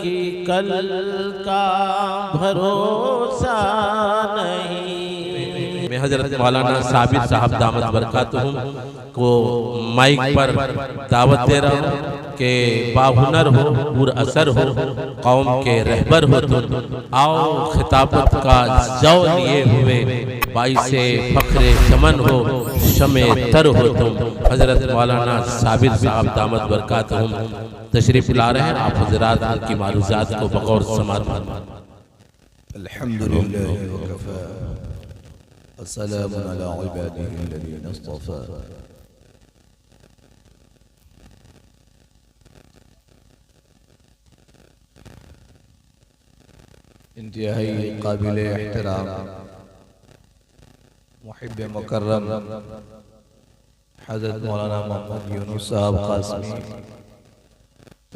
कि कल का भरोसा नहीं। मैं हजरत मौलाना साबिर साहब दामत बरकातुहुम को माइक पर दावत दे रहा हूँ कि बाहुनर हो, पुर असर हो, कौम के रहबर हो तुम, आओ खिताबत का जौ लिए हुए, बाइसे फख्रे चमन हो, शमे तर हो तुम। हजरत मौलाना साबिर साहब दामत बरकातुहुम तशरीफ ला रहे हैं। आप हजरात की मारूजात को बगौर समात अल्हम्दुलिल्लाह व कफ़ा व सलामुन अला इबादिही अल्लज़ीना इस्तफ़ा। इंतहाई काबिल एहतराम मुहिब मुकर्रम हज़रत मौलाना मोहम्मद यूनुस साहब क़ासिमी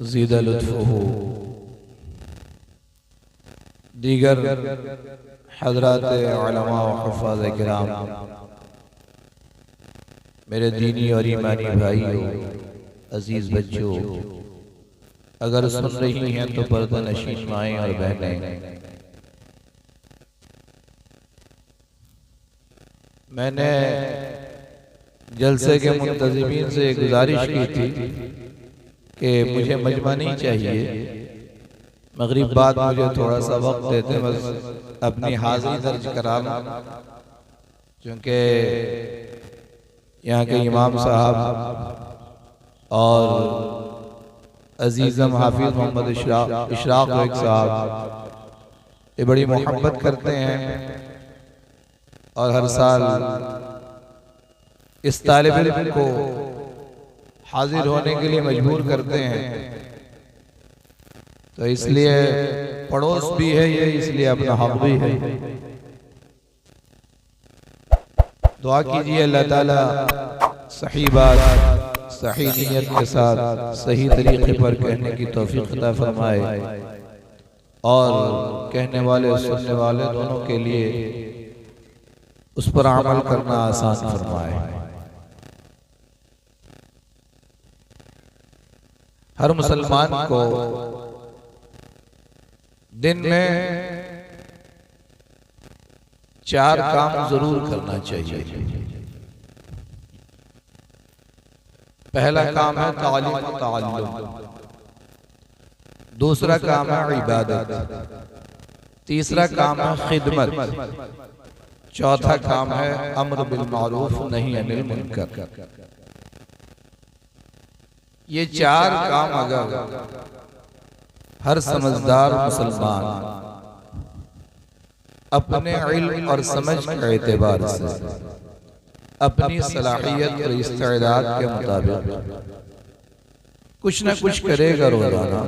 ज़ीदा लुत्फ़ुहु, दीगर हज़रात उलमा व हुफ़्फ़ाज़ किराम, मेरे दीनी और ईमानी भाइयों, अजीज़ बच्चों, अगर सुन रही हैं तो पर्दा नशीन माएँ और बहनें, मैंने जलसे के मुंतज़िमीन से गुजारिश की थी कि मुझे मजमा नहीं चाहिए, मगरिब बाद मुझे थोड़ा सा वक्त देते, बस अपनी हाज़िरी दर्ज कराना, क्योंकि यहाँ के इमाम साहब और अजीज़म हाफिज़ मोहम्मद इशराक बेग साहब ये बड़ी मोहब्बत करते हैं और हर साल इस तालिब इल्म को हाजिर होने के लिए मजबूर करते हैं। तो इसलिए पड़ोस भी है ये, इसलिए अपना हक भी है। दुआ कीजिए अल्लाह ताला सही बात सही नियत के साथ सही तरीके पर कहने की तौफीक अता फरमाए और कहने वाले सुनने वाले दोनों के लिए उस पर अमल करना आसान फरमाए। हर मुसलमान को दिन में 4 काम जरूर करना चाहिए। पहला काम है तालीम व ताल्लुम, दूसरा काम है इबादत, तीसरा काम है खिदमत, चौथा काम है अम्र बिल मारूफ नही अनिल मुनकर। ये 4 काम अगर हर समझदार मुसलमान अपने इल्म और समझ के एतबार से अपनी सलाहियत और इस्तेदाद के मुताबिक कुछ न कुछ करेगा रोजाना,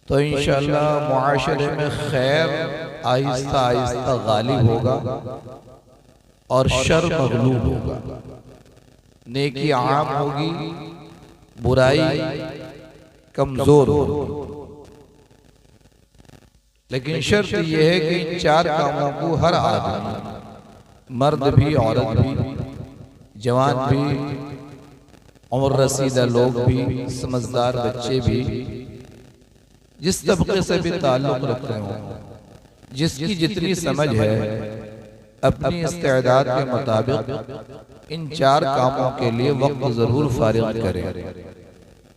तो इंशाअल्लाह मुआशरे में खैर आहिस्ता आहिस्ता गालिब होगा और शर मगलूब होगा, नेकी आम होगी, बुराई कमजोर होगी। लेकिन शर्त यह है कि इन 4 कामों को हर आदमी, मर्द भी, औरत भी, जवान भी, उम्र रसीदा लोग भी, समझदार बच्चे भी, जिस तबके से भी ताल्लुक रखते हों, जिसकी जितनी समझ है, अपनी इस्तेदाद के मुताबिक इन 4 कामों के लिए वक्त जरूर फारिग करें,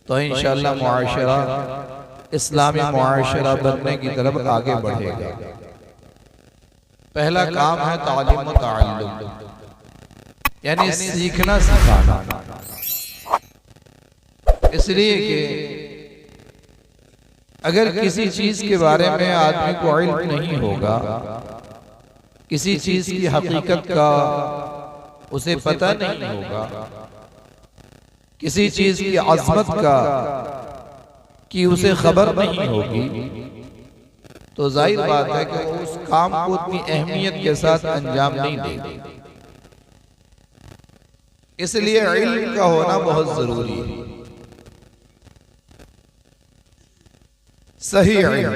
तो इंशाअल्लाह मुआशरा इस्लामी मुआशरा बनने की तरफ आगे बढ़ेगा। पहला काम है तालीम व ताल्लुम, यानी सीखना सिखाना। इसलिए कि अगर किसी चीज के बारे में आदमी को इल्म नहीं होगा, किसी चीज की हकीकत का उसे पता नहीं होगा, किसी चीज की अज़मत का कि उसे खबर नहीं होगी, तो जाहिर बात है कि उस काम को उतनी अहमियत के साथ अंजाम नहीं देगा। इसलिए इल्म का होना बहुत जरूरी है। सही इल्म,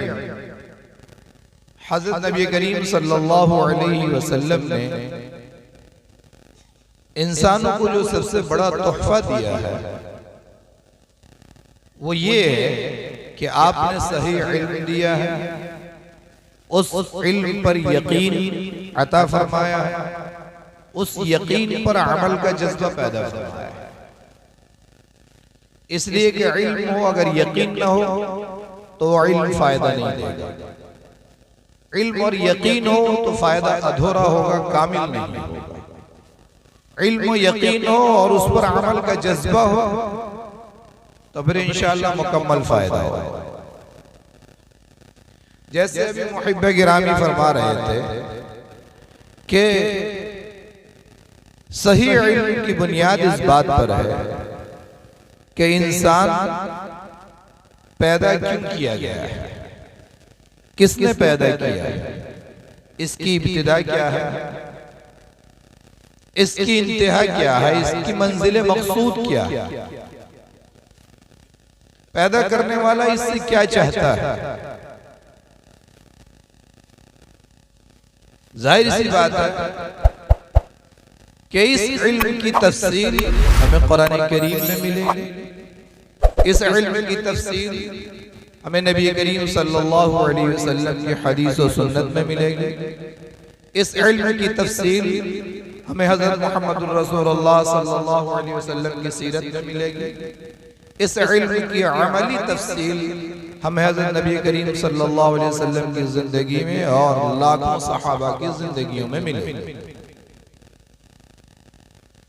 हज़रत नबी करीम सल्लल्लाहु अलैहि वसल्लम ने इंसानों को जो सबसे बड़ा तोहफा दिया है वो ये है कि आपने सही इल्म दिया है, उस इल्म पर यकीन अता फरमाया है, उस यकीन पर अमल का जज्बा पैदा फरमाया है। इसलिए कि इल्म हो, अगर यकीन न हो तो इल्म फायदा नहीं देगा। इल्म और यकीन हो तो फायदा अधूरा होगा, कामिल नहीं होगा। इल्म और यकीन हो और उस पर अमल का जज्बा हो तो फिर इंशाअल्लाह मुकम्मल फायदा होगा। जैसे अभी मुहिब्बे गिरामी फरमा रहे थे कि सही इल्म की बुनियाद इस बात पर है कि इंसान पैदा क्यों किया गया है, किसने पैदा किया है, इसकी इब्तिदा क्या है, इसकी इंतहा क्या है, इसकी मंजिल मकसूद क्या है, पैदा करने वाला इससे क्या चाहता है। जाहिर सी बात है कि इस इल्म की तफसीर हमें कुरान करीम में मिलेगी, इस इल्म की तफसीर हमें नबी करीम सल्लल्लाहु अलैहि वसल्लम की हदीस और सुन्नत में मिलेगी, इस इल्म की तफसीर हमें हज़रत मुहम्मद रसूलुल्लाह सल्लल्लाहु अलैहि वसल्लम की सीरत में मिलेगी, इस इल्म की अमली तफसीर हमें हज़रत नबी करीम सल्लल्लाहु अलैहि वसल्लम की जिंदगी में और लाखों सहाबा की जिंदगियों में मिलेगी।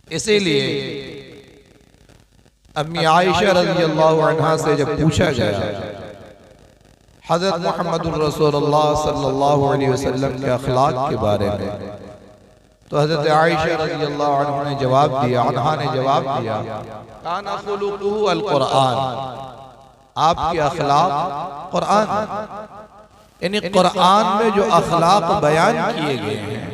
इसीलिए अम्मी आयशा रज़ियल्लाहु अन्हा से जब पूछा गया हज़रत मुहम्मद रसूलुल्लाह सल्लल्लाहु अलैहि वसल्लम के अखलाक के बारे में, तो हज़रत आयशा रज़ियल्लाहु अन्हा ने जवाब दिया, काना खुलुक़ुहु अल-कुरआन, आपके अखलाक कुरआन, यानी कुरआन में जो अखलाक बयान किए गए हैं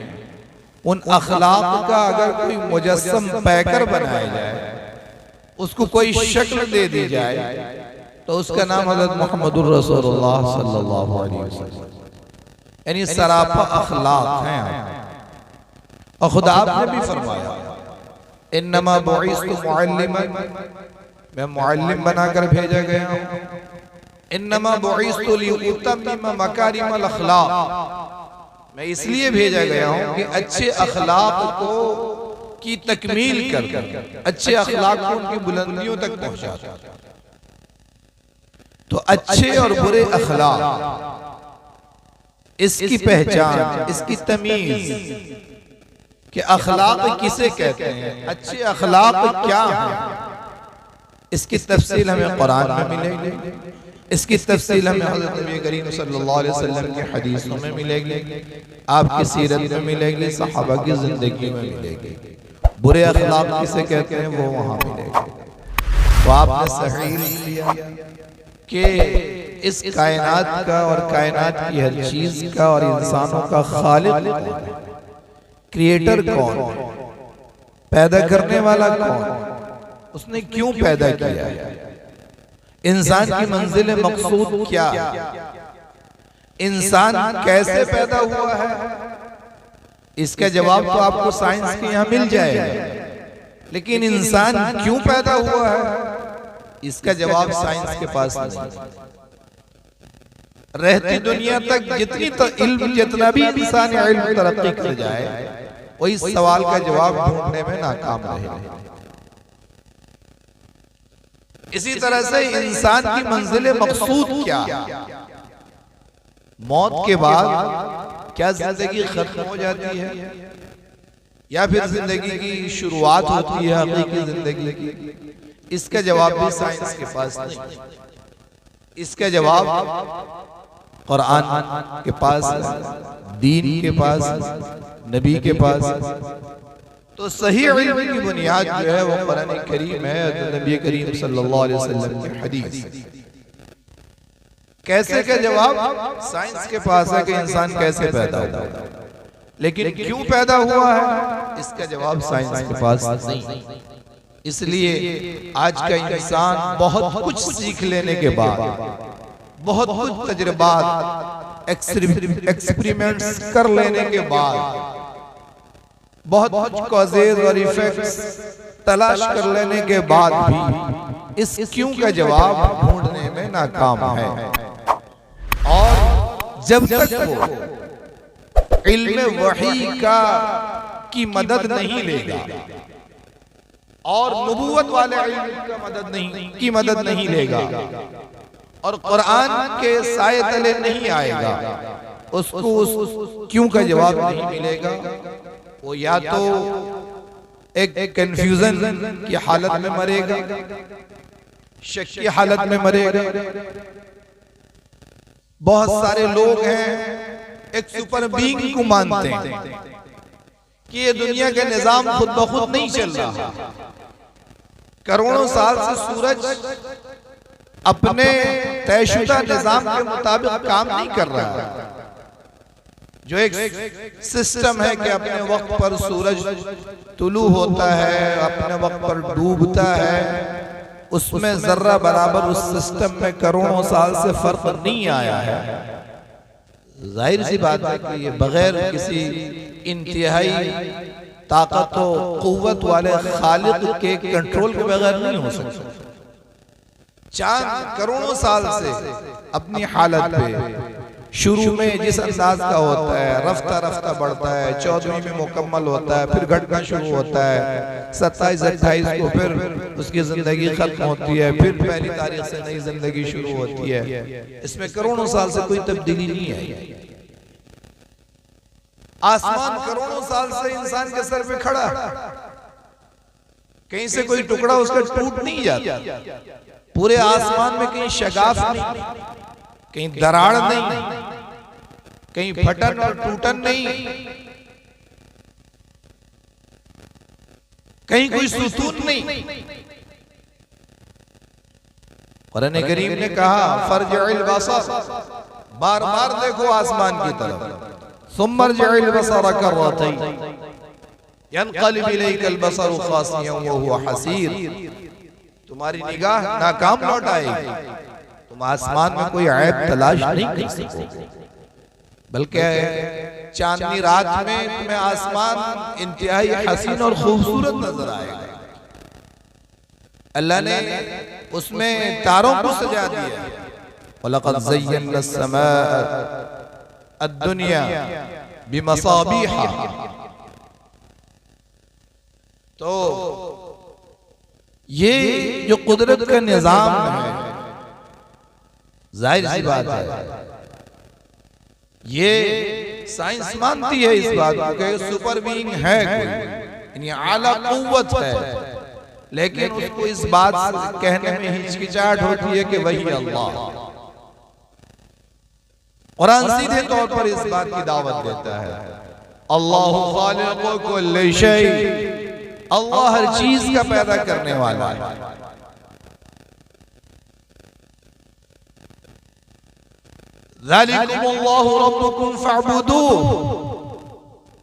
उन अखलाक का अगर कोई मुजस्सम पैकर बनाया जाए, उसको कोई शक्ल दे दी जाए तो उसका नाम हज़रत मुहम्मदुर रसूलुल्लाह सल्लल्लाहु अलैहि वसल्लम, यानी सरापा अखलाक हैं। और खुदा आपने भी फरमाया इन्नमा बुइस्तु मुअल्लिमन, मैं मुअल्लिम बनाकर भेजा गया हूँ। इन्नमा बुइस्तु लिउतम्मिम मकारिमल अखलाक, मैं इसलिए भेजा गया हूँ कि अच्छे अखलाक को की तकमील कर, अच्छे अखलाक को उनकी बुलंदियों तक पहुंचा। तो अच्छे और बुरे अखलाक, इसकी पहचान, इसकी तमीज कि अखलाक किसे कहते हैं, अच्छे अखलाक क्या हैं, इसकी तफसील हमें कुरान में मिलेगी, इसकी तफसील हमें हज़रत नबी करीम सल्लल्लाहु अलैहि वसल्लम की हदीसों में मिलेगी, आपकी सीरत में मिलेगी, सहाबा की जिंदगी में मिलेगी। बुरे अखलाक किसे कहते हैं वो वहां मिलेगी। तो आपने सही लिया कि इस कायनात का और कायनात की हर चीज का और इंसानों का खालिक कौन है, क्रिएटर कौन है, पैदा करने वाला कौन, उसने क्यों पैदा किया है, इंसान की मंजिल मकसूद क्या, इंसान कैसे पैदा हुआ है, इसका जवाब तो आपको साइंस के यहाँ मिल जाएगा, लेकिन इंसान क्यों पैदा हुआ है इसका जवाब साइंस के पास नहीं। रहती दुनिया तक जितनी जितना भी इंसान इल्म तरक्की कर जाए वही सवाल का जवाब ढूंढने में नाकाम रहेगा। इसी तरह से इंसान की मंजिल मकसूद क्या, मौत के बाद क्या जिंदगी खत्म हो जाती है या फिर जिंदगी की शुरुआत होती है हकीकी जिंदगी की, इसका जवाब भी साइंस के पास नहीं। इसका जवाब कुरान के पास, दीन के पास, नबी के पास। तो सही इल्म की बुनियाद जो है वो कुरान करीम है, तो नबी करीम सल्लल्लाहु अलैहि वसल्लम की हदीस। कैसे का जवाब साइंस के पास है कि इंसान कैसे पैदा हुआ, लेकिन क्यों पैदा हुआ है इसका जवाब साइंस के पास नहीं। इसलिए आज का इंसान बहुत कुछ सीख लेने के बाद, बहुत कुछ तजुर्बात, एक्सपेरिमेंट्स कर लेने के बाद, बहुत कुछ कॉजेज और इफेक्ट्स तलाश कर लेने के बाद भी इस क्यों का जवाब ढूंढने में नाकाम है। और जब तक वो इल्म वही की मदद नहीं लेगा और नबूवत वाले इल्म की मदद नहीं लेगा और कुरान के साए तले नहीं आएगा, उसको उस क्यों का जवाब नहीं मिलेगा। वो या तो एक कंफ्यूजन की हालत में मरेगा, शक की हालत में मरेगा। बहुत सारे लोग हैं एक सुपर बीइंग को मानते हैं कि ये दुनिया का निजाम खुद ब खुद नहीं चल रहा। करोड़ों साल से सूरज अपने तयशुदा निजाम के मुताबिक काम नहीं कर रहा है। जो एक सिस्टम है कि अपने वक्त पर सूरज तुलू होता है, अपने वक्त पर डूबता है, उसमें जर्रा बराबर उस सिस्टम में करोड़ों साल से फर्क नहीं आया है। जाहिर सी बात है कि ये बगैर किसी इंतहाई ताकत और कुव्वत वाले खालिक के कंट्रोल के बगैर नहीं हो सकता। चांद करोड़ों साल से अपनी हालत पे शुरू में जिस अंदाज का होता है, रफ्ता रफ्ता बढ़ता है, 14वीं में मुकम्मल होता है, फिर घटना शुरू होता है, 27-28 को फिर उसकी जिंदगी खत्म होती है, फिर पहली तारीख से नई जिंदगी शुरू होती है। इसमें करोड़ों साल से कोई तब्दीली नहीं आई। आसमान करोड़ों साल से इंसान के सर पे खड़ा, कहीं से कोई टुकड़ा उसका टूट नहीं जाता। पूरे आसमान में कहीं शगाफ नहीं, कहीं दरार नहीं, कहीं फटन और टूटन नहीं, कहीं कोई सुतून नहीं। कुरान करीम ने कहा फरजिल बसर, बार बार देखो आसमान की तरफ, सुम्मरजिल बसर कररतैन यनक़लिब इलैकल बसर खासियन व हुवा हसीर। तुम्हारी निगाह नाकाम लौट आएगी, तुम आसमान में कोई ऐब तलाश नहीं कर सकोगे, बल्कि चांदनी रात में तुम्हें आसमान इंतहाई हसीन और खूबसूरत नजर आएगा। अल्लाह ने उसमें तारों को सजा दिया। वलक़द ज़य्यना अस्समाअ अद्दुनिया बिमसाबीह। तो ये जो कुदरत का निजाम है, जाहिर सी बात है, ये साइंस मानती है इस बात को कि सुपर बीइंग है कोई, आला कुव्वत है, लेकिन उसको इस बात कहने में हिचकिचाहट होती है कि वही अल्लाह। कुरान सीधे तौर पर इस बात की दावत देता है, अल्लाहु खालिक़ु कुल्लि शै, अल्लाह हर चीज का पैदा करने वाला है। ज़ालिकुमुल्लाहु रब्बुकुम फ़अबुदूह,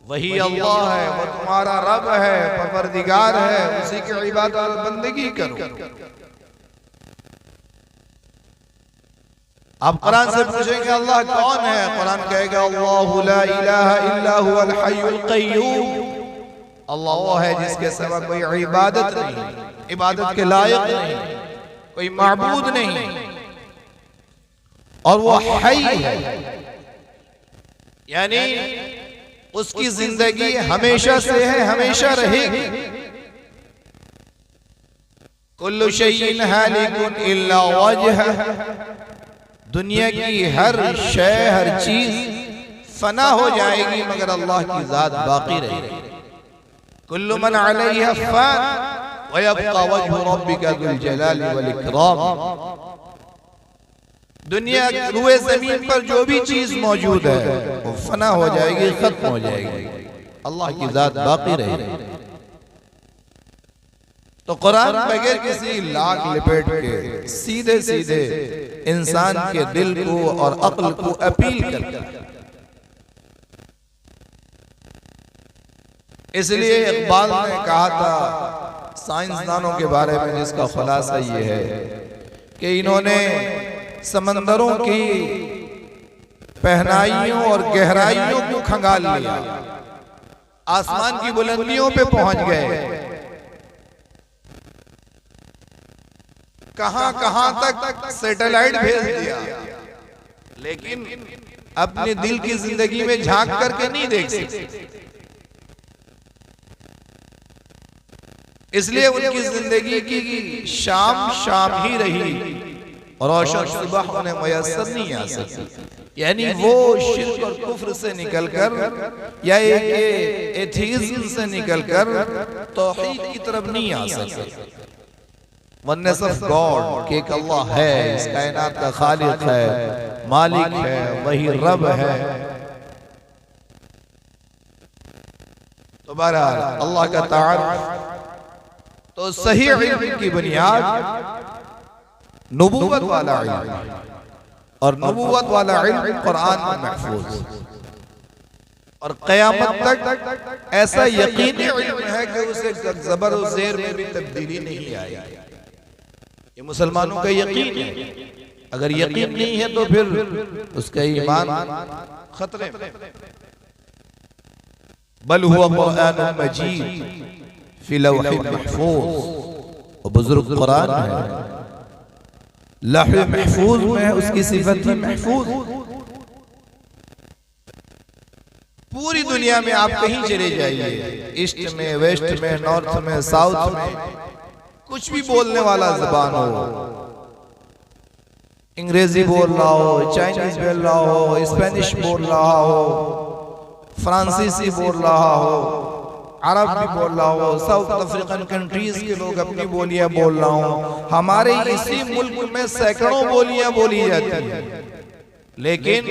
वही अल्लाह है, वो तुम्हारा रब है, परवरदिगार है, उसी की इबादत और बंदगी करो। आप कुरान से पूछेंगे अल्लाह कौन है, कुरान कहेगा अल्लाहु ला इलाहा इल्ला हुवल हय्युल क़य्यूम। अल्लाह वो है जिसके सिवा कोई इबादत नहीं, इबादत के लायक नहीं, कोई माबूद नहीं, और वो हई है, यानी उसकी जिंदगी हमेशा से है, हमेशा रहेगी। कुल्लु शैइन हालिकुन इल्ला वजह, दुनिया की हर शय, हर चीज फना हो जाएगी मगर अल्लाह की जात बाकी रहेगी। कुल्लु मन अलैहा फान व यबका वजहु रब्बिका जुल जलाली वल इकराम। दुनिया रुए जमीन पर जो भी चीज मौजूद है वो फना हो जाएगी, खत्म हो जाएगी, अल्लाह की जात बाकी रहेगी। तो कुरान बगैर किसी लाग लिपेट के सीधे सीधे इंसान के दिल को और अक्ल को अपील करता है। इसलिए इकबाल ने कहा था साइंसदानों के बारे में, जिसका खुलासा ये है कि इन्होंने समंदरों की पहनाइयों और गहराइयों को खंगाल लिया, आसमान की बुलंदियों पे पहुंच गए, कहां कहां तक सैटेलाइट भेज दिया, लेकिन अपने दिल की जिंदगी में झांक करके नहीं देख सकते। इसलिए उनकी जिंदगी की शाम शाम ही रही और रोशन सुबह उन्हें मयसर नहीं आ सकी। यानी वो शिर्क और कुफ्र से निकलकर या एक एथीज्म से निकलकर तौहीद की तरफ नहीं आ सके। वननेस ऑफ गॉड कि एक अल्लाह है, इस कायनात का खालिक है, मालिक है, वही रब है। तो बहरहाल अल्लाह का तारुफ तो सही इल्म की बुनियाद नबूवत वाला इल्म, और नबूवत वाला इल्म कुरान में महफूज, और क़यामत तक ऐसा यकीनी इल्म है कि उसे ज़बर और ज़ेर में भी तब्दीली नहीं आएगी। ये मुसलमानों का यकीन है। अगर यकीन नहीं है तो फिर उसका ईमान खतरे में। बल हुवा कुरान मजीद फी लौहिन महफूज, और बुजुर्ग कुरान है, लौह महफूज में है, उसकी सिफत ही महफूज। पूरी दुनिया में आप कहीं चले जाइए, ईस्ट में, वेस्ट में, नॉर्थ में, साउथ में, कुछ भी बोलने वाला जबान हो, अंग्रेजी बोल रहा हो, चाइनीज बोल रहा हो, स्पेनिश बोल रहा हो, फ्रांसीसी बोल रहा हो, अरब भी बोल रहा हो, साउथ अफ्रीकन कंट्रीज के लोग अपनी बोलियां बोल रहा हो, हमारे इसी मुल्क में सैकड़ों बोलियां बोली जाती हैं, लेकिन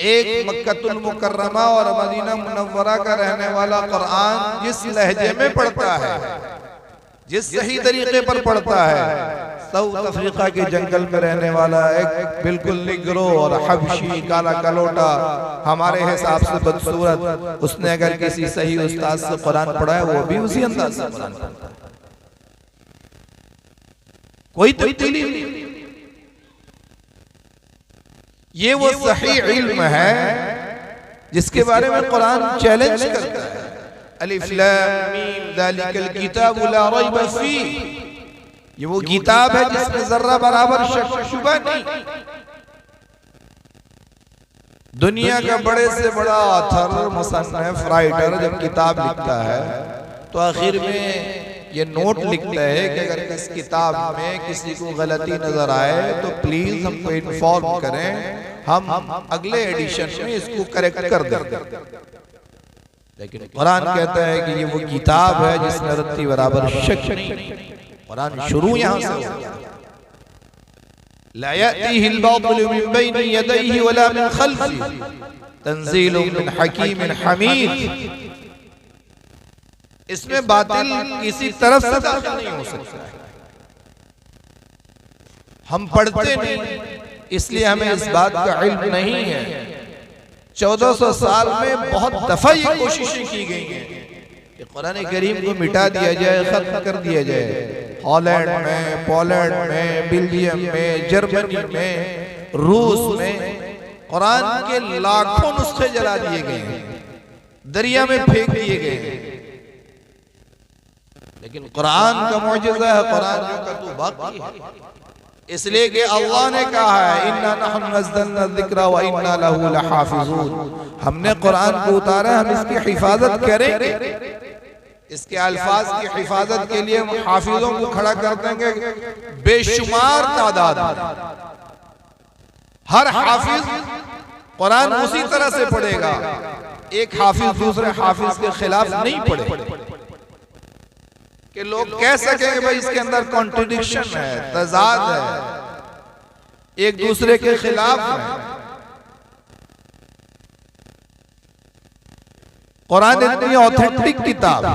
एक मक्कतुल मुकर्रमा और मदीना मुनव्वरा का रहने वाला कुरान जिस लहजे में पढ़ता है, जिस सही तरीके पर पढ़ता है, साउथ अफ्रीका के जंगल में रहने वाला एक बिल्कुल निग्रो और हबशी काला कलोटा हमारे हिसाब से बदसूरत, उसने अगर किसी सही उस्ताद से कुरान पढ़ा है वो भी उसी अंदाज से कुरान पढ़ता है, कोई तब्दीली नहीं। ये वो सही इल्म है जिसके बारे में कुरान चैलेंज करता है। अलिफ लाम मीम ज़ालिकल किताबु ला रैब फीह, ये वो किताब है जिसमें जर्रा बराबर शक शुबा नहीं। दुनिया का बड़े से बड़ा ऑथर, मुसन्निफ, राइटर जब किताब लिखता है तो आखिर में ये नोट लिखता है कि अगर इस किताब में किसी को गलती नजर आए तो प्लीज हमको इन्फॉर्म करें, हम अगले एडिशन में इसको करेक्ट कर दें। लेकिन कुरान कहता है कि ये वो किताब है जिसमें रत्ती बराबर शक नहीं। कुरान शुरू यहां से होता है, ला यातीहिल बातिलु मिन बैनि यदैहि वला मिन खल्फिही तंजीलुम मिन हकीमिन हमीद। इसमें बातिल किसी तरफ से दाखिल नहीं हो सकता। हम पढ़ते नहीं इसलिए हमें इस बात का इल्म नहीं है। 1400 साल में बहुत दफा ये कोशिशें की गई हैं कि कुरान करीम को मिटा दिया जाए, खत्म कर दिया जाए। हॉलैंड में, पोलैंड में, बेल्जियम में, जर्मनी में, रूस में कुरान के लाखों नुस्खे जला दिए गए हैं, दरिया में फेंक दिए गए हैं। लेकिन कुरान का मौजूदा है, कुरान जो का तो बाकी है। इसलिए कि अल्लाह ने कहा है इन्ना नहनु नज़्ज़लना ज़िक्रा व इन्ना लहू लहाफ़िज़ून, हमने कुरान को उतारा, हम इसकी हिफाजत करेंगे। इसके अल्फाज की हिफाजत के लिए हम हाफिजों को खड़ा कर देंगे बेशुमार तादाद में। हर हाफिज कुरान उसी तरह से पढ़ेगा, एक हाफिज दूसरे हाफिज के खिलाफ नहीं पढ़े कि लोग कह सकेंगे भाई इसके अंदर कॉन्ट्रडिक्शन है, तजाद है, एक दूसरे के खिलाफ है। कुरान इतनी ऑथेंटिक किताब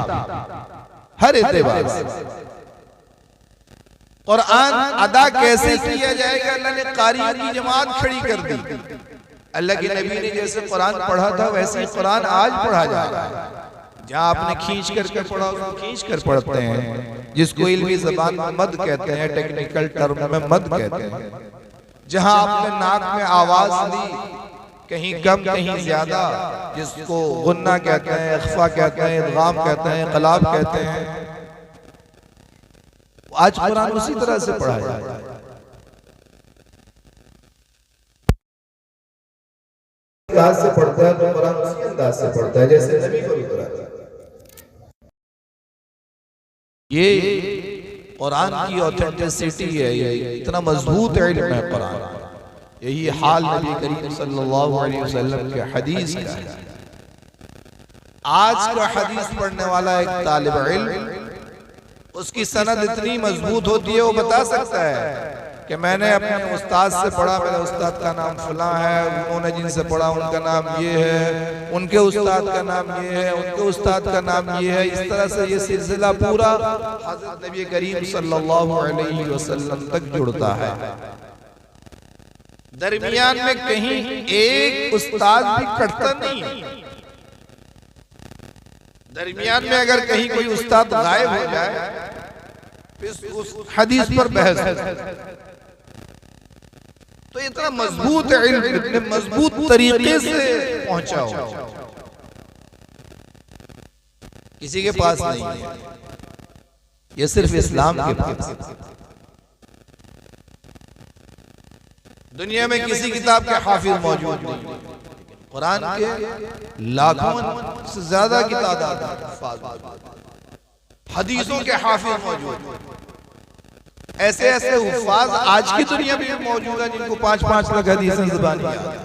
हर एतबार से। कुरान अदा कैसे किया जाएगा, अल्लाह ने कारी की जमात खड़ी कर दी। अल्लाह के नबी ने जैसे कुरान पढ़ा था वैसे ही कुरान आज पढ़ा जा रहा है। जहाँ आपने खींच करके पढ़ा उसको खींच कर पढ़ते हैं, जिसको इल्मी ज़बान में मद कहते हैं, टेक्निकल टर्म में मद कहते हैं। जहाँ आपने नाक में आवाज ली, कहीं कम कहीं ज्यादा, जिसको गुन्ना कहते हैं, इख्फा कहते हैं, इदगाम कहते हैं, इक़लाब कहते हैं, आज कुरान उसी तरह से पढ़ा जाता है। अंदाज से पढ़ता है तो कुरान उसी अंदाज से पढ़ता है जैसे नबी को उतरा था। ये कुरान की ऑथेंटिसिटी है, ये इतना मजबूत इल्म है कुरान। यही हाल नबी करीम सल्लल्लाहु अलैहि वसल्लम के हदीस का है। आज का हदीस पढ़ने वाला एक तालिब इल्म, उसकी सनद इतनी मजबूत होती है, वो बता सकता है कि मैंने अपने उस्ताद से पढ़ा, मेरे उस्ताद का नाम फलां है, उन्होंने जिनसे पढ़ा उनका नाम ये है, उनके उस्ताद का नाम ये है, उनके उस्ताद का नाम ये है। इस तरह से ये सिलसिला पूरा हज़रत नबी करीम सल्लल्लाहु अलैहि वसल्लम तक जुड़ता है। दरमियान में कहीं एक उस्ताद भी कटता नहीं है। दरमियान में अगर कहीं कोई उस्ताद गायब हो जाए, उस हदीस पर बहस है। तो इतना मजबूत इल्म, इतने मजबूत तरीके से पहुंचा हो, किसी के पास नहीं है। ये सिर्फ इस्लाम के पास। दुनिया में किसी किताब के हाफिज मौजूद नहीं, कुरान के लाखों से ज्यादा की तादाद हदीसों के हाफिज मौजूद। ऐसे ऐसे हुफ्फाज आज की दुनिया में मौजूद है जिनको 5-5 लाख हदीसें ज़ुबानी याद है।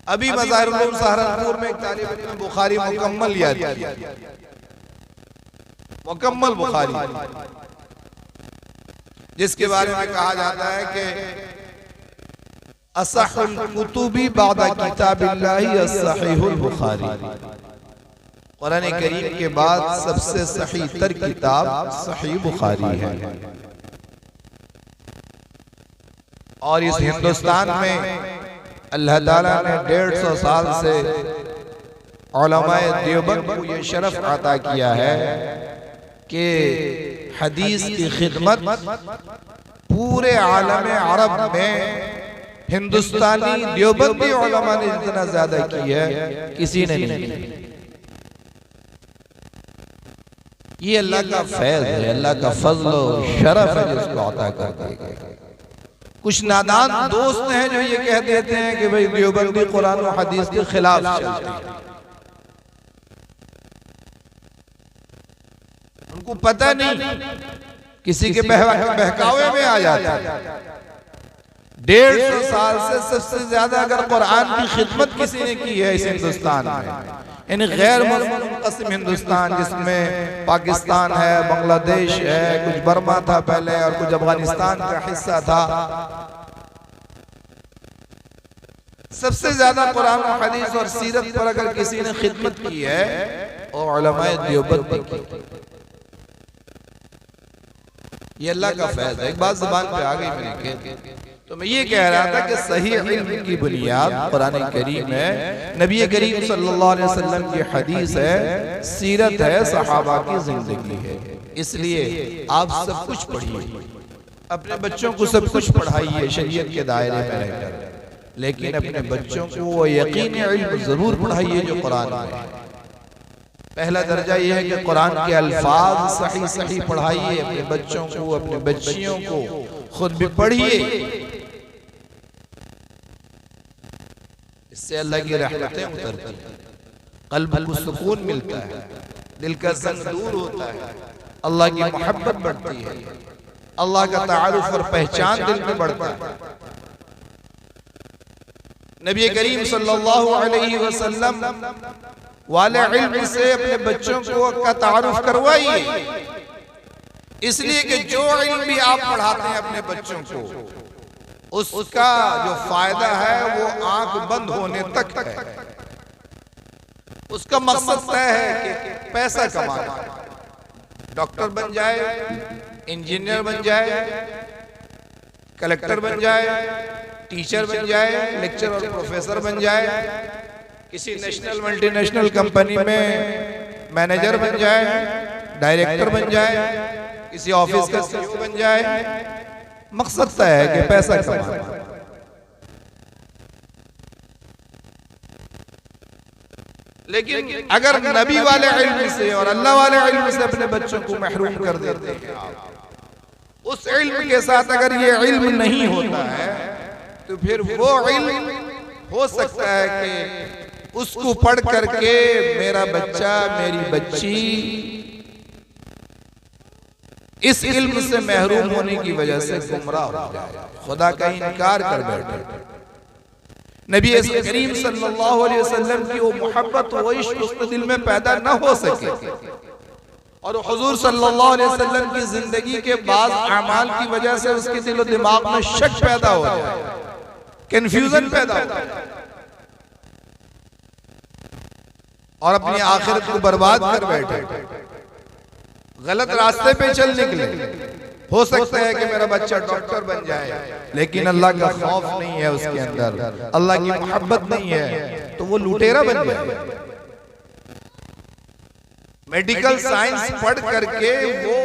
अभी मज़ाहिरुल उलूम सहारनपुर में एक तालिब इल्म ने बुखारी मुकम्मल याद किया, मुकम्मल बुखारी, जिसके बारे में कहा जाता है कि असहुल कुतुबी बादा किताबिल्लाहि अस्सहीहुल बुखारी। कुरान करीम के बाद सबसे सही तर किताब सही बुखारी है। और इस हिंदुस्तान में अल्लाह ताला ने 150 साल से उलमाए देवबंद को ये शरफ अता किया है कि हदीस की खिदमत पूरे आलम अरब में हिंदुस्तानी देवबंदी उलमा ने जितना ज्यादा की है किसी ने नहीं की। ये अल्लाह का फैज़ है, अल्लाह का फजल और शरफ है जिसको अता कर देगा। कुछ नादान दोस्त हैं जो ये कह देते हैं कि भाई देवबंदी कुरान और हदीस के खिलाफ चलते हैं। उनको पता नहीं, किसी के बहकावे में आ जाता है। 150 साल से सबसे ज्यादा अगर कुरान की खिदमत किसी ने की है इस हिंदुस्तान में, यानी गैर मुनक़सिम हिंदुस्तान जिसमें पाकिस्तान है, बांग्लादेश है, कुछ बर्मा था पहले और कुछ अफगानिस्तान का हिस्सा था, सबसे ज्यादा कुरान और हदीस और सीरत पर अगर किसी ने खिदमत की है और उलमाए देवबंद की। ये अल्लाह का फैज़ है। एक बात ज़ुबान पे आ गई मेरे, तो मैं ये कह रहा था कि सही इल्म की बुनियाद कुरान करीम है, नबी करीम सल्लल्लाहु अलैहि वसल्लम की हदीस है, सीरत है, सहाबा की जिंदगी है। इसलिए आप सब कुछ पढ़िए, अपने बच्चों को सब कुछ पढ़ाइए शरीयत के दायरे में रहकर, लेकिन अपने बच्चों को वो यकीनी इल्म जरूर पढ़ाइए जो कुरान में है। पहला दर्जा यह है कि कुरान के अल्फाज सही सही पढ़ाइए अपने बच्चों को, अपने बच्चियों को, खुद भी पढ़िए। इससे अल्लाह की रहमतें उतरती हैं, कल्ब को सुकून मिलता है, दिल का ज़ंग दूर होता है, अल्लाह की मोहब्बत बढ़ती है, अल्लाह का तारुफ और पहचान दिल में बढ़ता है। नबी करीम सल्लल्लाहु अलैहि वसल्लम वाले इल्म से अपने बच्चों को का तारुफ करवाइए, इसलिए कि जो इल्म भी आप पढ़ाते हैं अपने बच्चों को, उसका जो फायदा है वो आंख बंद होने तक है। उसका मकसद तय है कि पैसा कमाना, डॉक्टर बन जाए, इंजीनियर बन जाए, कलेक्टर बन जाए, टीचर बन जाए, लेक्चर और प्रोफेसर बन जाए, किसी नेशनल मल्टीनेशनल कंपनी में मैनेजर बन जाए, डायरेक्टर बन जाए, किसी ऑफिस का सीईओ बन जाए। मकसद तय है कि पैसा कमाना। लेकिन अगर नबी वाले इल्म से और अल्लाह वाले इल्म से अपने बच्चों को महरूम कर देते हैं आप, उस इल्म के साथ अगर ये इल्म नहीं होता है तो फिर वो इल्म हो सकता है कि उसको पढ़ करके मेरा बच्चा मेरी बच्ची इस इल्म से महरूम होने की वजह से गुमराह हो जाए, खुदा का इनकार कर बैठे। नबी करीम सल्लल्लाहु अलैहि वसल्लम की वो मोहब्बत वो इश्क उसके दिल में पैदा न हो सके और हुजूर सल्लल्लाहु अलैहि वसल्लम की जिंदगी के बाद अमाल की वजह से उसके दिल और दिमाग में शक पैदा हो जाए, कंफ्यूजन पैदा हो जाए और अपनी आखिरत को बर्बाद कर बैठे, गलत रास्ते पे चल निकले। हो सकता है कि मेरा बच्चा डॉक्टर बन जाए, लेकिन अल्लाह का खौफ नहीं है उसके अंदर, अल्लाह की मोहब्बत नहीं है, तो वो लुटेरा बन जाए। मेडिकल साइंस पढ़ करके वो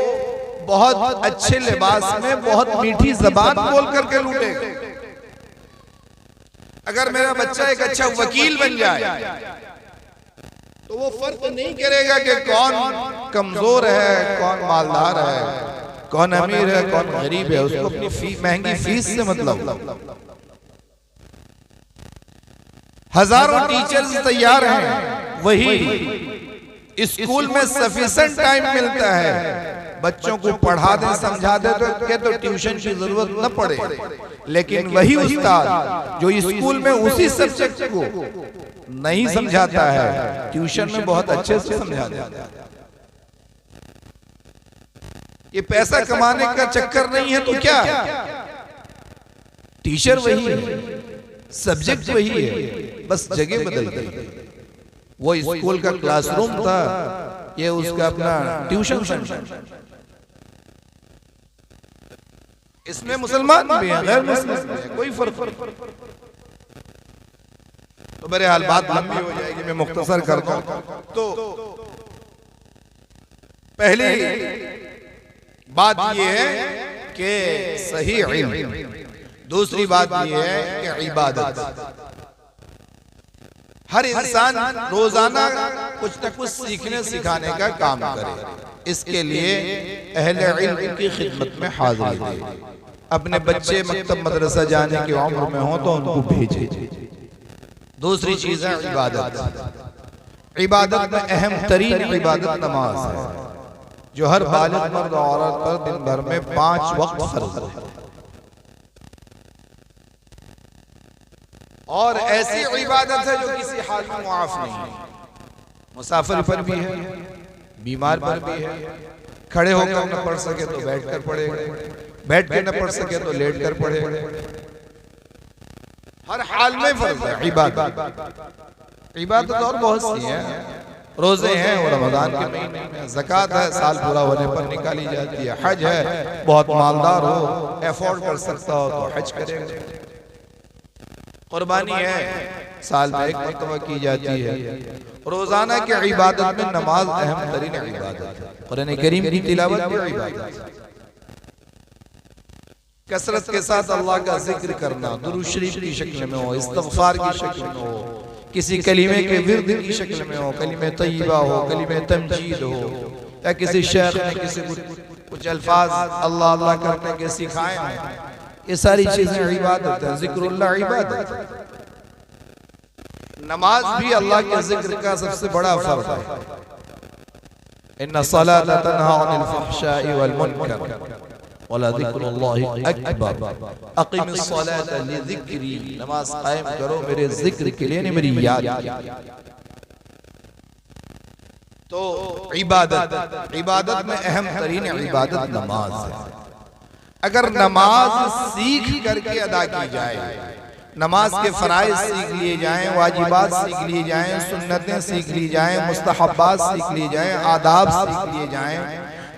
बहुत अच्छे लिबास में बहुत मीठी जबान बोल करके लूटेगा। अगर मेरा बच्चा एक अच्छा वकील बन जाए तो वो फर्क नहीं करेगा कि कौन कमजोर है, कौन मालदार है, कौन अमीर है, कौन गरीब है, उसको अपनी महंगी फीस से मतलब। हजारों टीचर्स तैयार हैं, वही स्कूल में सफिशिएंट टाइम मिलता है, बच्चों को पढ़ा दे समझा दे तो ट्यूशन की जरूरत न पड़े, लेकिन वही उस्ताद जो स्कूल में उसी सब्जेक्ट को नहीं समझाता है, ट्यूशन में बहुत अच्छे से समझा देता है। ये पैसा कमाने का चक्कर नहीं है तो क्या, टीचर वही है, सब्जेक्ट वही है, बस जगह बदल गई। वो स्कूल का क्लासरूम था, ये उसका अपना ट्यूशन सेंटर। इसमें मुसलमान भी हैं, गैर मुस्लिम भी हैं, कोई फर्क नहीं। तो मेरे हाल बात लंबी हो जाएगी, मैं मुख्तसर करता हूं। तो पहली बात यह है कि सही इल्म, दूसरी बात यह है कि इबादत। हर इंसान रोजाना कुछ न कुछ सीखने सिखाने का काम करे, इसके लिए अहले इल्म की खिदमत में हाजिर दे। अपने बच्चे मकतब मदरसा जाने की उम्र में हो तो उनको भेजे। दूसरी चीज है इबादत। इबादत में अहम तरीन इबादत नमाज है, जो हर बालिग मर्द औरत पर दिन भर में 5 वक्त फर्ज है। और ऐसी इबादत है जो किसी हाल में मुआफ नहीं है। मुसाफिर पर भी है, बीमार पर भी है, खड़े होकर न पढ़ सके तो बैठ कर पढ़ेगा, बैठ के न पढ़ सके तो लेट कर पढ़ेगा, हर हाल में फर्ज है इबादत। इबादत और बहुत सी हैं, रोजे हैं और रमजान के महीने में, ज़कात है साल पूरा होने पर निकाली जाती है, हज है, बहुत मालदार हो अफोर्ड कर सकता हो तो हज करेगा, कुर्बानी है साल में एक मरतबा की जाती है। रोजाना की इबादत में नमाज अहम तरीन इबादत है, कुरान करीम की तिलावत भी इबादत है। कसरत के साथ अल्लाह का जिक्र करना, दुरूद शरीफ की शक्ल में हो, इस्तिग़फ़ार की शक्ल में हो, किसी कलीमे के विर्द की शक्ल में हो, कलीमे तय्यबा हो, कलीमे तमजीद हो, या किसी शेख ने किसी कुछ अल्फाज अल्लाह अल्लाह करने के सिखाए हैं, ये सारी चीजें इबादत है, जिक्रुल्लाह इबादत है। नमाज भी अल्लाह के जिक्र का सबसे बड़ा फर्ज है। इन्ना सलाता तन्हा अनिल फहशाई वल मुनकर वला ज़िक्रुल्लाहि अकबर अक़िमिस सलाता लिज़िक्री। नमाज कायम करो मेरे जिक्र के लिए, नहीं मेरी याद के। तो इबादत में अहम तरीन इबादत नमाज है। अगर नमाज सीख करके अदा की जाए, नमाज के फराइज सीख लिए जाएं, वाजिबात सीख लिए जाएं, सुन्नतें सीख ली जाएं, मुस्तहब्बात सीख लिए जाएं, आदाब सीख लिए जाएं,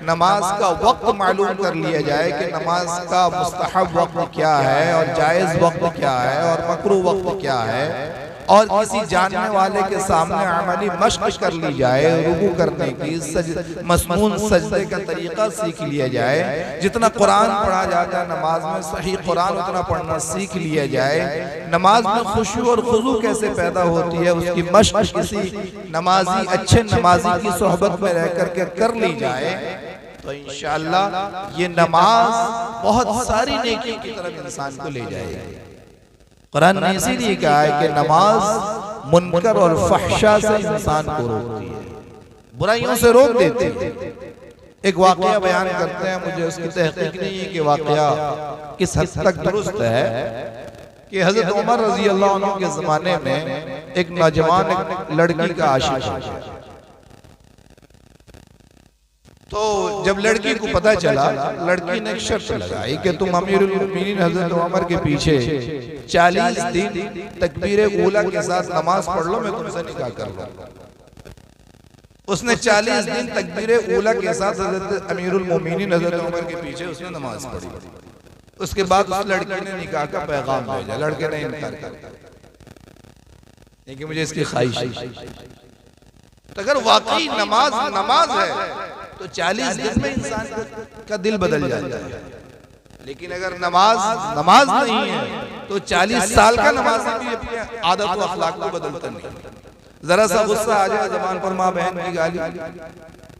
नमाज का वक्त मालूम कर लिया जाए कि नमाज का मुस्तहब वक्त क्या है और जायज़ वक्त क्या है और मकरूह वक्त क्या है, और किसी जानने वाले के सामने अमली मश्क कर ली जाए, रुकू करने की मसनून सजदे का तरीका सीख लिया जाए, जितना कुरान पढ़ा जाता है नमाज में सही कुरान उतना पढ़ना सीख लिया जाए, नमाज में खुशू और खुजू कैसे पैदा होती है उसकी मश्क किसी नमाजी अच्छे नमाजी की सोहबत में रह करके कर ली जाए, तो इंशाअल्लाह ये नमाज बहुत सारी नेकी की तरफ इंसान को ले जाएगी। कुरान ने इसीलिए कहा है कि नमाज मुनकर और फहशा से इंसान को रोकती है, बुराइयों से रोक देती है। एक वाकया बयान करते हैं, मुझे उसकी तहकीक नहीं है कि वाकया किस हद तक दुरुस्त है, कि हजरत उमर रजी अल्लाह अन्हु के जमाने में एक नौजवान एक लड़की का आशिक है। तो जब लड़की को पता चला, लड़की ने एक शर्त लगाई कि तुम अमीरुल मोमिनीन हजरत उमर के पीछे 40 दिन तकबीर ऊला के साथ नमाज पढ़ लो, मैं तुमसे निकाह कर लूंगा। उसने 40 दिन तकबीर ऊला के साथ हजरत अमीरुल मोमिनीन हजरत उमर के पीछे उसने नमाज पढ़ी। उसके बाद उस लड़की ने निकाह का पैगाम भेजा, लड़के ने इनकार कर दिया कि मुझे इसकी ख्वाहिश है। तो अगर वाकई नमाज है तो 40 दिन में इंसान का दिल बदल जाता है, लेकिन अगर नमाज नहीं है तो 40 साल का नमाज भी अपनी आदत और अखलाक को बदलता नहीं। जरा सा गुस्सा आ जाए जबान पर माँ बहन की गाली,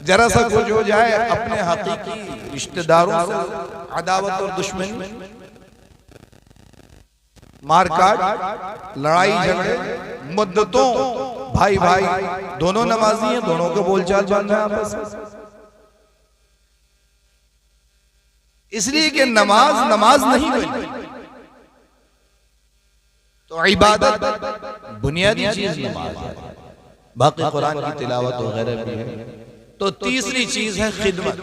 जरा सा कुछ हो जाए अपने हकीकी रिश्तेदारों से अदावत और दुश्मनी, मारकाट, लड़ाई झगड़े, मुद्दतों, भाई दोनों नमाजी हैं, दोनों को बोलचाल बन रहा है आपस में, इसलिए कि नमाज नहीं बनी। तो इबादत बुनियादी चीज नमाज है, बाकी कुरान की तिलावत वगैरह भी है। तो तीसरी चीज है खिदमत।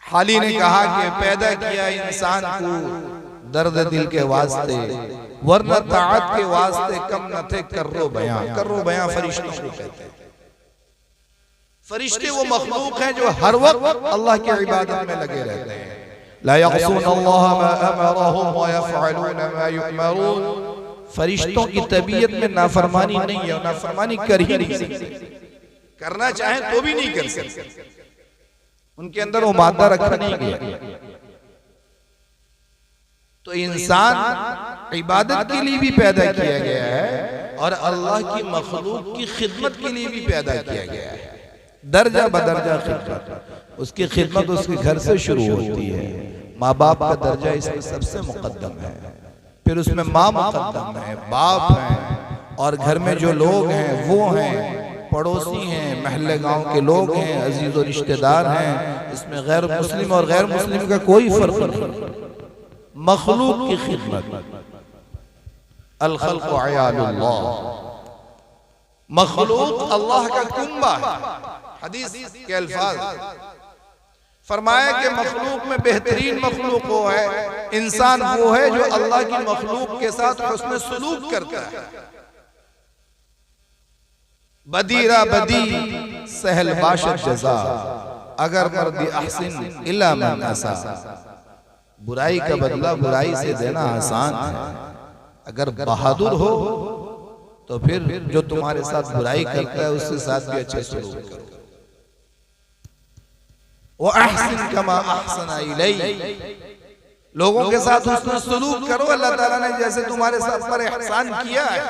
हाली ने कहा कि पैदा किया इंसान को दर्द दिल के वास्ते, वरना ताअत के वास्ते कम न थे कर्रो बयां फरिश्तों को कहते हैं। फरिश्ते वो मखलूक हैं जो हर वक्त अल्लाह की इबादत में लगे रहते हैं। ला यअसून अल्लाह मा अमरहुम व यफअलून मा युअमरून। फरिश्तों की तबीयत में नाफरमानी नहीं है, नाफरमानी कर ही नहीं सकते, करना चाहे तो भी नहीं कर सकते, उनके अंदर वो मादा रखा नहीं गया। तो इंसान इबादत के लिए भी पैदा किया गया है और अल्लाह की मखलूक की खिदमत के लिए भी पैदा किया गया है। दर्जा बदर्जा खिदमत, उसकी खिदमत उसके घर से शुरू होती है। माँ बाप का दर्जा इसमें सबसे मुकद्दम है, फिर उसमें माँ मुकद्दम है, बाप हैं, और घर में जो लोग हैं वो हैं, पड़ोसी हैं, महल्ले गांव के लोग हैं, अजीज और रिश्तेदार हैं। इसमें गैर मुस्लिम और गैर मुस्लिम का कोई फर्क नहीं। मखलूक की खिदमत, अल खल्क़ु अयालुल्लाह, मखलूक अल्लाह का कुंबा है। हदीस के अल्फाज फरमाया कि मखलूक में बेहतरीन मखलूक वो है, इंसान वो है जो अल्लाह की मखलूक के साथ हुस्न सलूक करता है। बदीरा बदी सहल बाशत जज़ा, अगर मर्दी अहसिन इला मन असा। बुराई का बदला बुराई से देना आसान है, अगर बहादुर हो तो फिर जो तुम्हारे साथ बुराई करता है उसके साथ भी अच्छे सलूक करो। वो अहसिन कमा अहसना इलैक, लोगों के साथ हुस्न सलूक करो। अल्लाह ताला ने जैसे तुम्हारे साथ पर एहसान किया है,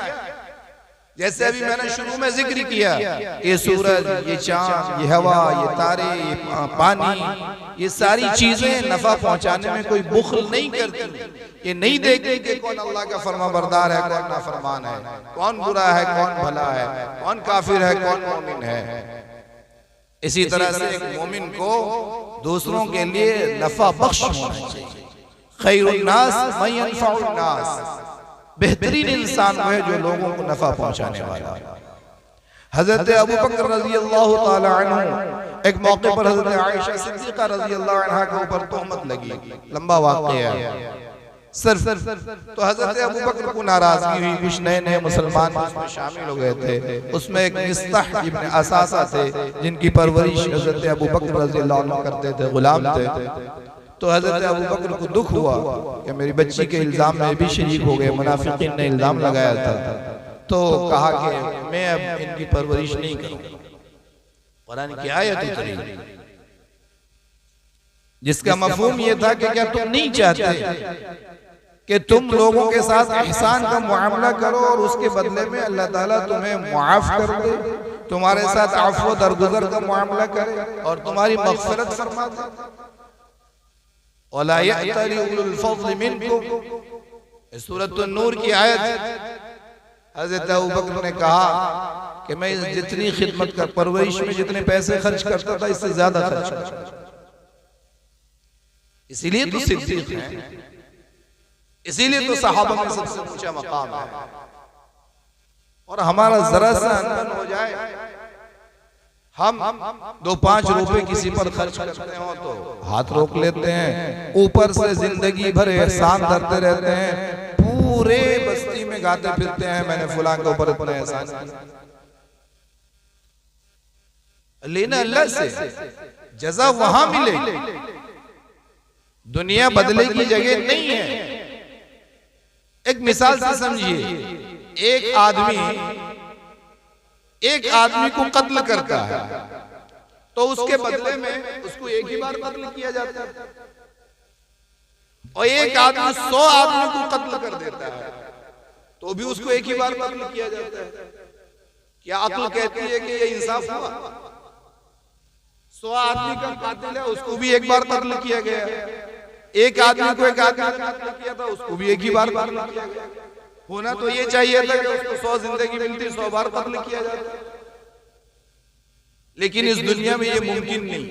जैसे अभी मैंने शुरू में जिक्र किया, ये सूरज, ये चांद, ये हवा, ये तारे, ये पानी, ये सारी चीजें नफा पहुंचाने में कोई बुखल नहीं करती। ये नहीं देखती कि कौन अल्लाह का फरमाबरदार है, कौन नाफरमान है, कौन बुरा है, कौन भला है, कौन काफिर है, कौन मोमिन है। इसी तरह से एक मोमिन को दूसरों के लिए नफा बख्श होना चाहिए। खैरुन्नास मन यनफउन्नास, बेहतरीन इंसान वो है जो लोगों को नफा पहुंचाने वाला है। हजरत अबू बकर रजी अल्लाह ताला अन्हु, एक मौके पर हजरत आयशा सिद्दीका रजी अल्लाह अन्हा के ऊपर तोहमत लगी, लंबा वाक़या है। सिर्फ तो हजरत अबू बकर को नाराजगी हुई, कुछ नए नए मुसलमान उसमें शामिल हो गए थे। उसमें एक मिस्ताह इब्न असासा थे जिनकी परवरिश हजरत अबू बकर रज़ी अल्लाह अन्हु करते थे, गुलाम थे। तो हजरत अबू बकर को दुख हुआ कि मेरी बच्ची के इल्जाम में भी शरीक हो गए, मुनाफिकीन ने इल्जाम लगाया था। तो कहा कि मैं अब इनकी परवरिश नहीं करूंगा। कुरान की आयत उतरी जिसका मफहूम ये था कि क्या तुम नहीं चाहते कि तुम लोगों के साथ एहसान का मुआमला करो और उसके बदले में अल्लाह ताला तुम्हें मुआफ कर दे, तुम्हारे साथ आफो दरगुजर का मुआमला करे और तुम्हारी मग़फ़िरत फरमा दे। वला यअतली उलुल फ़ज़्ल मिनकुम, सूरत नूर की आयत। हज़रत अबू बकर ने कहा कि मैं जितनी खिदमत कर परवरिश में जितने पैसे खर्च करता था इससे ज्यादा खर्च करता, इसीलिए तो सिद्दीक़ हैं, इसीलिए तो सहाबा में सबसे ऊंचा मकाम है। और हमारा जरा सा अनबन हो जाए, हम 2-5 रुपए किसी पर खर्च करते हो तो हाथ रोक लेते हैं, ऊपर से जिंदगी भर एहसान धरते रहते हैं, पूरे बस्ती में गाते फिरते हैं मैंने फलां के ऊपर इतना एहसान किया। लेना अल्लाह से, जज़ा वहां मिलेगी, दुनिया बदले की जगह नहीं है। एक मिसाल से समझिए, एक आदमी को कत्ल करता है तो उसके बदले में उसको एक ही बार कत्ल किया जाता है, और एक आदमी 100 आदमी को कत्ल कर देता है तो भी उसको एक ही बार कत्ल किया जाता है। क्या अक्ल कहती है कि ये इंसाफ हुआ? 100 आदमी का कातिल है, उसको भी एक बार कत्ल किया गया, एक आदमी को एक आदमी कत्ल किया था उसको भी एक ही बार कत्ल किया गया। होना तो ये चाहिए था कि उसको 100 जिंदगी मिलती, 100 बार कत्ल किया जाता, लेकिन इस दुनिया में ये मुमकिन नहीं।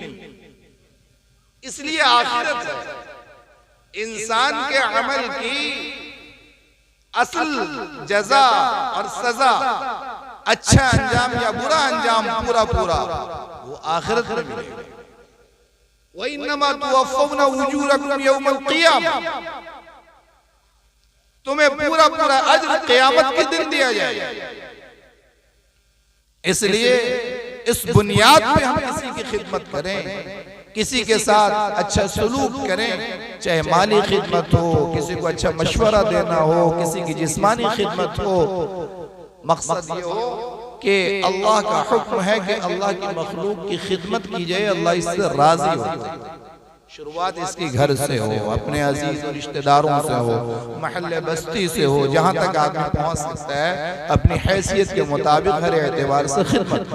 इसलिए आखिरत है इंसान के अमल की असल जज़ा और सजा, अच्छा अंजाम या बुरा अंजाम पूरा पूरा वो आखिरत में मिलेगा। व इन्नमा तुवफ़्फ़ौना उजूरकुम यौमल क़ियामह, तुम्हें पूरा पूरा अज्र क़यामत के दिन दिया जाएगा। इसलिए इस बुनियाद पे हम किसी की खिदमत करें, किसी के साथ अच्छा सलूक करें, चाहे माली खिदमत हो, किसी को अच्छा मशवरा देना हो, किसी की जिस्मानी खिदमत हो। मकसद ये हो कि अल्लाह का हुक्म है कि अल्लाह की मखलूक की खिदमत की जाए, अल्लाह इससे राजी हो। शुरुआत इसकी घर से हो, अपने अजीज और रिश्तेदारों से हो, महल्ले बस्ती से हो, जहां तक आदमी पहुंच सकता है अपनी हैसियत के मुताबिक हर एतबार से खिदमत।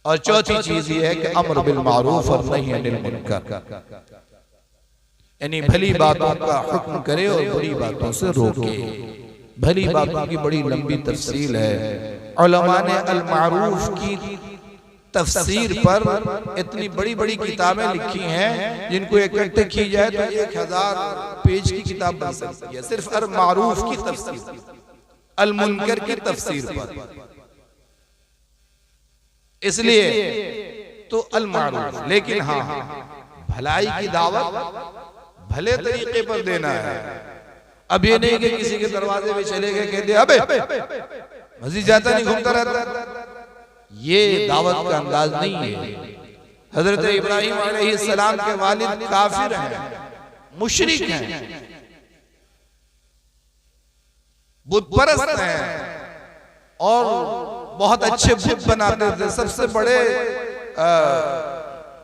और चौथी चीज ये है कि अम्र बिल मारूफ और नही अनिल मुनकर, यानी भली बातों का हुक्म करे और बुरी बातों से रोके। भली बातों की बड़ी लंबी तफसील है, उलमा ने अल मारूफ की तफसीर पर इतनी बड़ी बड़ी किताबें लिखी हैं जिनको इकट्ठे की जाए तो 1000 पेज की किताब बन सकती है, सिर्फ अल मारूफ की तफसीर, अल मुनकर की तफसीर पर। इसलिए तो अल मारूफ, लेकिन हाँ भलाई की दावत भले तरीके पर देना है। अब ये नहीं कि किसी के दरवाजे में चले गए कहते अबे मस्जिद जाता नहीं, घूमता रहता, ये दावत का अंदाज नहीं है। हजरत इब्राहिम अलैहिस्सलाम के वालिद काफिर हैं, मुशरिक हैं, बुत परस्त हैं और बहुत अच्छे बुत बनाते थे। सबसे बड़े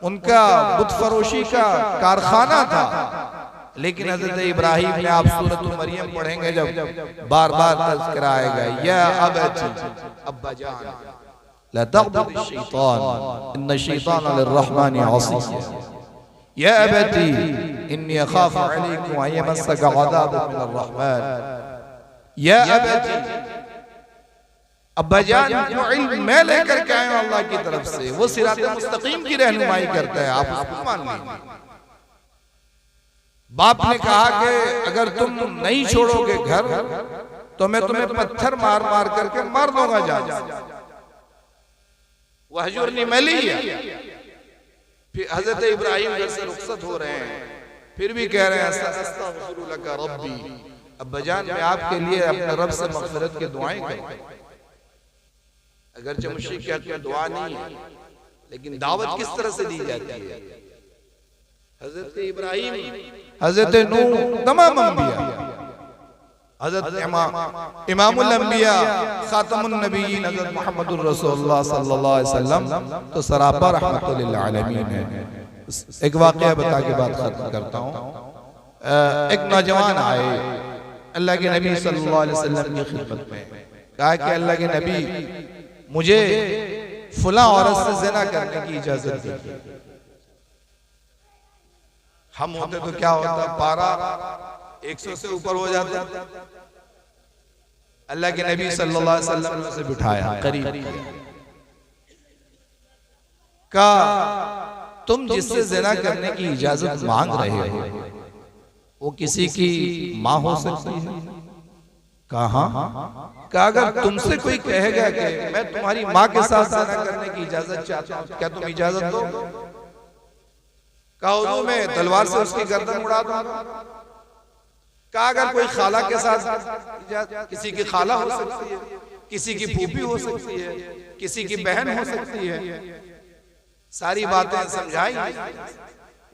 उनका बुत फरोशी का कारखाना था। लेकिन हजरत इब्राहिम ने, आप सूरत मरियम पढ़ेंगे जब बार बार तज़किरा आएगा, या अबती, अब्बा जान, ला तअबुद शैतान इन्न शैतान लिर्रहमानि असी, या अबती इन्नी अखाफु अलैकुम अन यमस्सका अज़ाबुम मिनर रहमान, या अबती, अब्बा जान जो इल्म मैं लेकर के आया अल्लाह की तरफ से, वो सिराते मुस्तकीम की रहनुमाई करता है, आप उसको मान लीजिए। बाप ने कहा कि अगर तुम नहीं छोड़ोगे घर तो मैं तुम्हें पत्थर मार मार करके मार दूंगा जान। वहजुरनी मलिया। फिर हजरत इब्राहिम घर से रुखसत हो रहे हैं, फिर भी कह रहे हैं अस्तगफिरु लका रब्बी, अब्बा जान मैं आपके लिए अपने रब से मग़फ़िरत की दुआएं करता हूं। अगरचे मुशरिक के हक़ में दुआ नहीं है, लेकिन दावत किस तरह से दी जाती है। हजरत इब्राहिम, हजरत नूह, तमाम अंबिया, हजरत इमामुल अंबिया, खातमुन नबीयीन हजरत मुहम्मदुर रसूलुल्लाह सल्लल्लाहु अलैहि वसल्लम तो सरापा रहमतुल लिल आलमीन है। एक वाकया बता के बात खत्म करता हूँ। एक नौजवान आए अल्लाह के नबी सल्लल्लाहु अलैहि वसल्लम की खिदमत में, कहा कि अल्लाह के नबी मुझे फलां औरत से ज़िना करने की इजाजत दीजिए। हम होते तो क्या होता, पारा 100 से ऊपर हो जाता। अल्लाह के नबी सल्लल्लाहु अलैहि वसल्लम ने उसे बिठाया करीब, कहा तुम जिससे ज़िना करने की इजाजत मांग रहे हो वो किसी की माँ हो सकती है? कहा अगर तुमसे कोई कहेगा कि मैं तुम्हारी माँ के साथ ज़िना करने की इजाजत चाहता हूँ, क्या तुम इजाजत दो? कहा मैं तलवार से उसकी गर्दन उड़ा दूंगा। कहा अगर कोई खाला के साथ, किसी की खाला हो सकती है, किसी की फूफी हो सकती है, किसी की बहन हो सकती है। सारी बातें समझाई।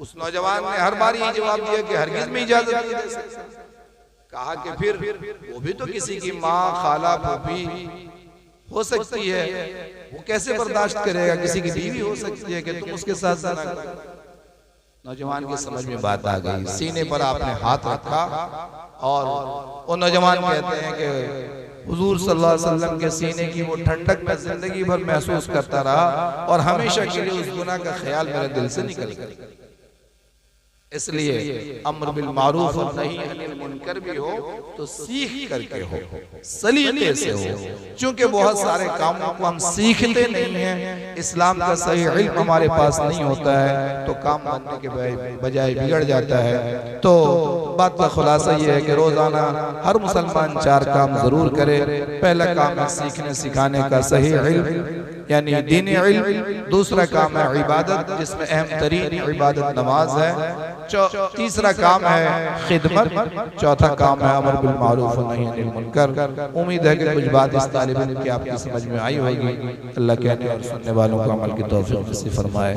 उस नौजवान ने हर बार यही जवाब दिया कि हरगिज में इजाजत नहीं दे सकता। कहा कि फिर वो भी तो किसी की माँ, खाला, फूफी हो सकती है, वो कैसे बर्दाश्त करेगा? किसी की बीवी हो सकती है कि तुम उसके साथ ज़िना करो। नौजवान की समझ में बात आ गई, सीने पर आपने हाथ रखा और वो नौजवान कहते हैं कि हुजूर सल्लल्लाहु अलैहि वसल्लम के सीने की वो ठंडक मैं जिंदगी भर महसूस करता रहा और हमेशा के लिए उस गुनाह का ख्याल मेरे दिल से निकल गया। इसलिए अम्र बिल मारूफ और नही अनिल मुनकर भी हो तो सीख करके हो, सलीके से हो। क्योंकि बहुत सारे कामों को हम सीखते नहीं हैं, इस्लाम का सही इल्म हमारे पास नहीं होता है तो काम बनने के बजाय बिगड़ जाता है। तो बात का खुलासा ये है कि रोजाना हर मुसलमान 4 काम जरूर करे। पहला काम है सीखने सिखाने का सही इल्म यानी दीनी इल्म। दूसरा काम है इबादत जिसमें अहम तरीन इबादत नमाज है। तीसरा काम है खिदमत। चौथा काम है अमर बिल मारूफ व नही अनिल मुनकर। उम्मीद है कि कुछ बात इस तालिब इल्म की आपकी समझ में आई होगी। अल्लाह कहने और सुनने वालों को अमल की तौफीक नसीब फरमाए।